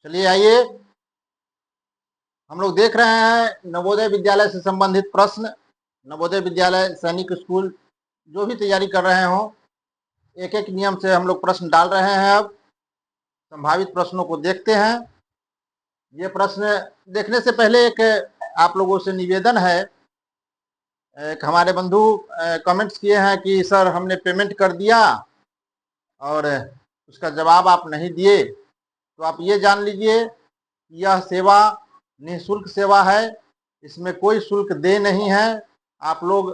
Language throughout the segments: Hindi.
चलिए आइए, हम लोग देख रहे हैं नवोदय विद्यालय से संबंधित प्रश्न। नवोदय विद्यालय, सैनिक स्कूल, जो भी तैयारी कर रहे हो, एक एक नियम से हम लोग प्रश्न डाल रहे हैं। अब संभावित प्रश्नों को देखते हैं। ये प्रश्न देखने से पहले एक आप लोगों से निवेदन है। एक हमारे बंधु कमेंट्स किए हैं कि सर हमने पेमेंट कर दिया और उसका जवाब आप नहीं दिए। तो आप ये जान लीजिए, यह सेवा निःशुल्क सेवा है, इसमें कोई शुल्क दे नहीं है। आप लोग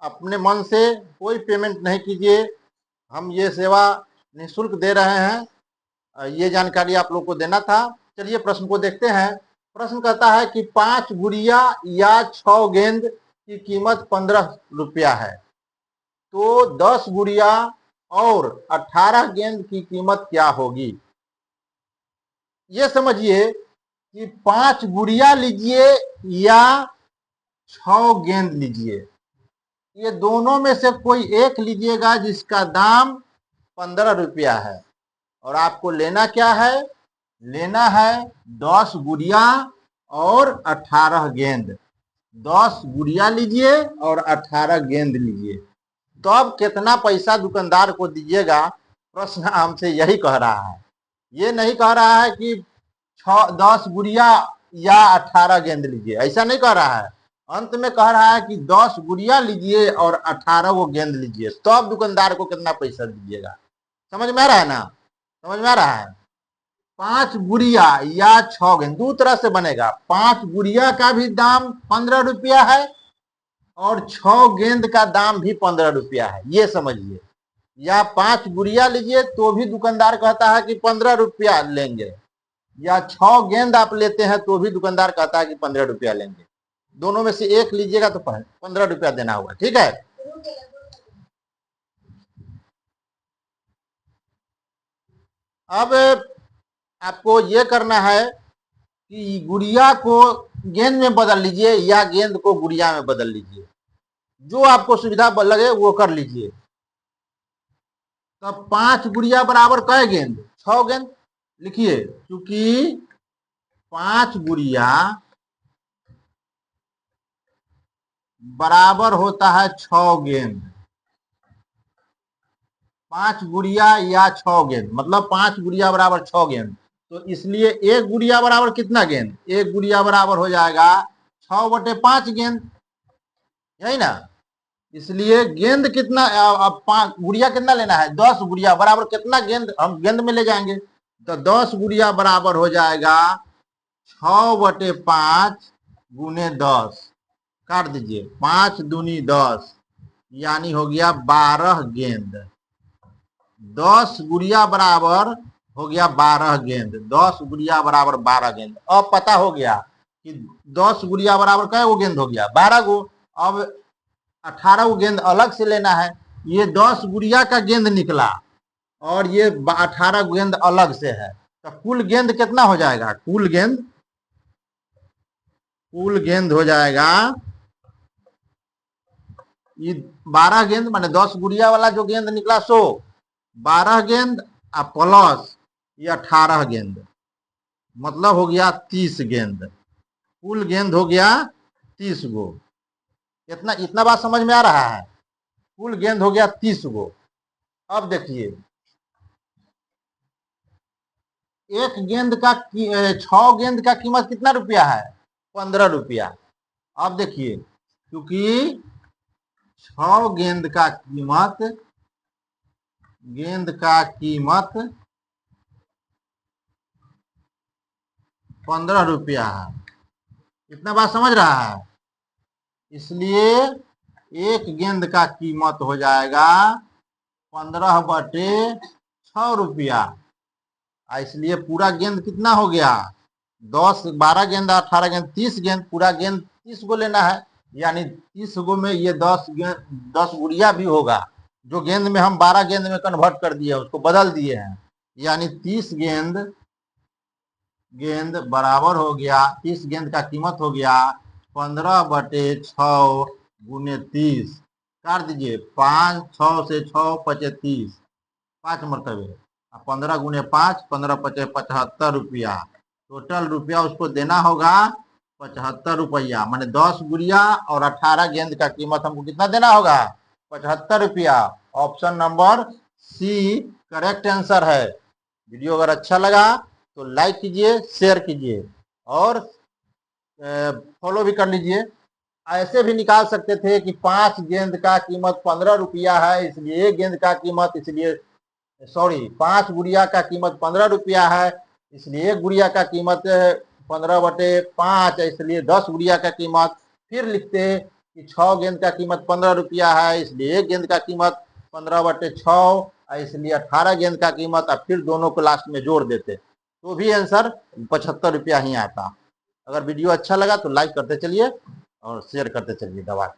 अपने मन से कोई पेमेंट नहीं कीजिए, हम ये सेवा निःशुल्क दे रहे हैं। ये जानकारी आप लोग को देना था। चलिए प्रश्न को देखते हैं। प्रश्न कहता है कि 5 गुड़िया या 6 गेंद की कीमत 15 रुपया है, तो 10 गुड़िया और 18 गेंद की कीमत क्या होगी। ये समझिए कि 5 गुड़िया लीजिए या 6 गेंद लीजिए, ये दोनों में से कोई एक लीजिएगा जिसका दाम 15 रुपया है। और आपको लेना क्या है? लेना है 10 गुड़िया और 18 गेंद। 10 गुड़िया लीजिए और 18 गेंद लीजिए। तो अब कितना पैसा दुकानदार को दीजिएगा, प्रश्न हमसे यही कह रहा है। ये नहीं कह रहा है कि 10 गुड़िया या 18 गेंद लीजिए, ऐसा नहीं कह रहा है। अंत में कह रहा है कि 10 गुड़िया लीजिए और 18 वो गेंद लीजिए, तो अब दुकानदार को कितना पैसा दीजिएगा। समझ में आ रहा है ना? समझ में आ रहा है? 5 गुड़िया या 6 गेंद, दो तरह से बनेगा। 5 गुड़िया का भी दाम 15 रुपया है और 6 गेंद का दाम भी 15 रुपया है, ये समझिए। या 5 गुड़िया लीजिए तो भी दुकानदार कहता है कि 15 रुपया लेंगे, या 6 गेंद आप लेते हैं तो भी दुकानदार कहता है कि 15 रुपया लेंगे। दोनों में से एक लीजिएगा तो 15 रुपया देना होगा, ठीक है। अब आपको ये करना है कि गुड़िया को गेंद में बदल लीजिए या गेंद को गुड़िया में बदल लीजिए, जो आपको सुविधा लगे वो कर लीजिए। तब 5 गुड़िया बराबर कै गेंद? 6 गेंद लिखिए, क्योंकि 5 गुड़िया बराबर होता है 6 गेंद। 5 गुड़िया या 6 गेंद, मतलब 5 गुड़िया बराबर 6 गेंद। तो इसलिए एक गुड़िया बराबर कितना गेंद? एक गुड़िया बराबर हो जाएगा 6/5 गेंद, यही ना। इसलिए गेंद कितना, अब 5 गुड़िया कितना लेना है? 10 गुड़िया बराबर कितना गेंद हम गेंद में ले जाएंगे? तो 10 गुड़िया बराबर हो जाएगा 6/5 गुने 10, काट दीजिए, 5 दूनी 10, यानी हो गया 12 गेंद। 10 गुड़िया बराबर हो गया 12 गेंद। 10 गुड़िया बराबर 12 गेंद। अब पता हो गया कि 10 गुड़िया बराबर कै गो गेंद हो गया? 12 गो। अब 18 गो गेंद अलग से लेना है। ये 10 गुड़िया का गेंद निकला और ये 18 गेंद अलग से है, तो कुल गेंद कितना हो जाएगा? कुल गेंद हो जाएगा ये 12 गेंद, माने 10 गुड़िया वाला जो गेंद निकला सो 12 गेंद प्लस ये 18 गेंद, मतलब हो गया 30 गेंद। कुल गेंद हो गया 30 गो। इतना बात समझ में आ रहा है? कुल गेंद हो गया 30 गो। अब देखिए, एक गेंद का 6 गेंद का कीमत कितना रुपया है? 15 रुपया। अब देखिए, क्योंकि 6 गेंद का कीमत 15 रुपया है। इतना बात समझ रहा है? इसलिए एक गेंद का कीमत हो जाएगा 15/6 रुपया। इसलिए पूरा गेंद कितना हो गया? 10 12 गेंद 18 गेंद 30 गेंद, पूरा गेंद 30 गो लेना है। यानी 30 गो में ये 10 गुड़िया भी होगा, जो गेंद में हम 12 गेंद में कन्वर्ट कर दिए, उसको बदल दिए हैं। यानी 30 गेंद बराबर हो गया, 30 गेंद का कीमत हो गया 15/6 गुने 30, काट दीजिए, 5 6 से 6 25, 5 मरतबे 15 गुने 5, 15 पचे 75 रुपया। टोटल रुपया उसको देना होगा 75 रुपया, माने 10 गुड़िया और 18 गेंद का कीमत हमको कितना देना होगा? 75 रुपया। Option number C correct answer है। वीडियो अगर अच्छा लगा तो लाइक कीजिए, शेयर कीजिए और फॉलो भी कर लीजिए। ऐसे भी निकाल सकते थे कि 5 गेंद का कीमत 15 रुपया है, इसलिए एक गेंद का कीमत, इसलिए सॉरी 5 गुड़िया का कीमत 15 रुपया है, इसलिए एक गुड़िया का कीमत 15/5 है, इसलिए 10 गुड़िया का कीमत। फिर लिखते कि 6 गेंद का कीमत 15 रुपया है, इसलिए एक गेंद का कीमत 15/6, इसलिए 18 गेंद का कीमत, और फिर दोनों को लास्ट में जोड़ देते तो भी आंसर 75 रुपया ही आता। अगर वीडियो अच्छा लगा तो लाइक करते चलिए और शेयर करते चलिए दबा।